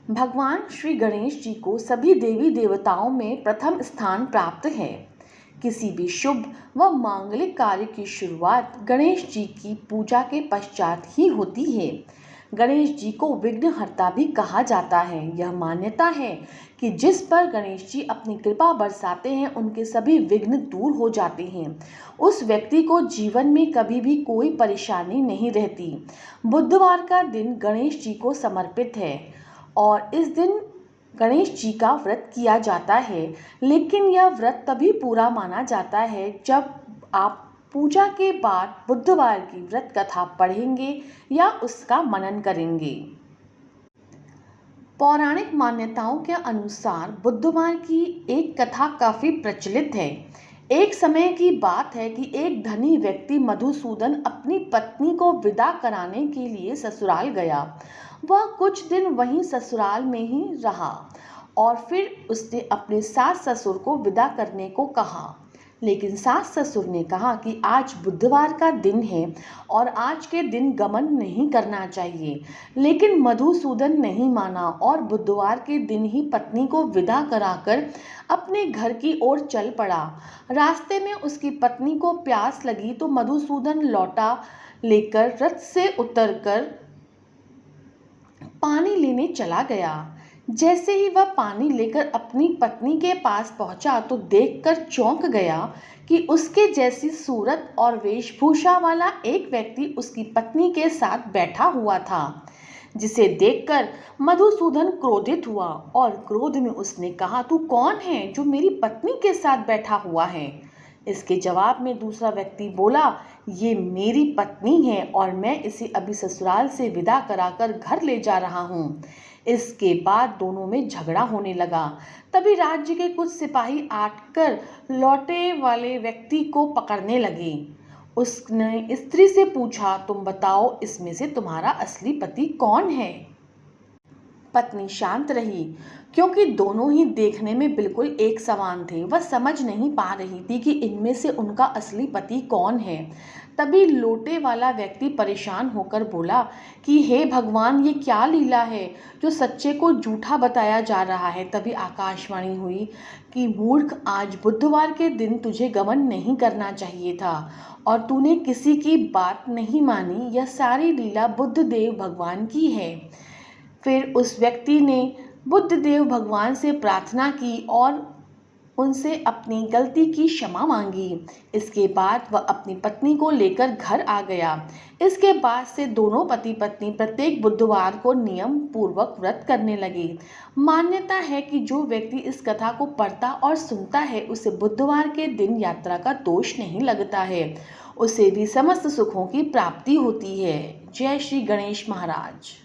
भगवान श्री गणेश जी को सभी देवी देवताओं में प्रथम स्थान प्राप्त है। किसी भी शुभ व मांगलिक कार्य की शुरुआत गणेश जी की पूजा के पश्चात ही होती है। गणेश जी को विघ्नहर्ता भी कहा जाता है। यह मान्यता है कि जिस पर गणेश जी अपनी कृपा बरसाते हैं उनके सभी विघ्न दूर हो जाते हैं। उस व्यक्ति को जीवन में कभी भी कोई परेशानी नहीं रहती। बुधवार का दिन गणेश जी को समर्पित है और इस दिन गणेश जी का व्रत किया जाता है, लेकिन यह व्रत तभी पूरा माना जाता है जब आप पूजा के बाद बुधवार की व्रत कथा पढ़ेंगे या उसका मनन करेंगे। पौराणिक मान्यताओं के अनुसार बुधवार की एक कथा काफ़ी प्रचलित है। एक समय की बात है कि एक धनी व्यक्ति मधुसूदन अपनी पत्नी को विदा कराने के लिए ससुराल गया। वह कुछ दिन वहीं ससुराल में ही रहा और फिर उसने अपने सास ससुर को विदा करने को कहा, लेकिन सास ससुर ने कहा कि आज बुधवार का दिन है और आज के दिन गमन नहीं करना चाहिए। लेकिन मधुसूदन नहीं माना और बुधवार के दिन ही पत्नी को विदा कराकर अपने घर की ओर चल पड़ा। रास्ते में उसकी पत्नी को प्यास लगी तो मधुसूदन लौटा लेकर रथ से उतरकर पानी लेने चला गया। जैसे ही वह पानी लेकर अपनी पत्नी के पास पहुंचा तो देखकर चौंक गया कि उसके जैसी सूरत और वेशभूषा वाला एक व्यक्ति उसकी पत्नी के साथ बैठा हुआ था, जिसे देखकर मधुसूदन क्रोधित हुआ और क्रोध में उसने कहा, तू कौन है जो मेरी पत्नी के साथ बैठा हुआ है? इसके जवाब में दूसरा व्यक्ति बोला, ये मेरी पत्नी है और मैं इसे अभी ससुराल से विदा कराकर घर ले जा रहा हूँ। इसके बाद दोनों में झगड़ा होने लगा। तभी राज्य के कुछ सिपाही आकर लौटे वाले व्यक्ति को पकड़ने लगे। उसने स्त्री से पूछा, तुम बताओ इसमें से तुम्हारा असली पति कौन है? पत्नी शांत रही, क्योंकि दोनों ही देखने में बिल्कुल एक समान थे। वह समझ नहीं पा रही थी कि इनमें से उनका असली पति कौन है। तभी लोटे वाला व्यक्ति परेशान होकर बोला कि हे भगवान, ये क्या लीला है जो सच्चे को झूठा बताया जा रहा है। तभी आकाशवाणी हुई कि मूर्ख, आज बुधवार के दिन तुझे गमन नहीं करना चाहिए था और तूने किसी की बात नहीं मानी। यह सारी लीला बुद्धदेव भगवान की है। फिर उस व्यक्ति ने बुद्धदेव भगवान से प्रार्थना की और उनसे अपनी गलती की क्षमा मांगी। इसके बाद वह अपनी पत्नी को लेकर घर आ गया। इसके बाद से दोनों पति पत्नी प्रत्येक बुधवार को नियम पूर्वक व्रत करने लगे। मान्यता है कि जो व्यक्ति इस कथा को पढ़ता और सुनता है उसे बुधवार के दिन यात्रा का दोष नहीं लगता है, उसे भी समस्त सुखों की प्राप्ति होती है। जय श्री गणेश महाराज।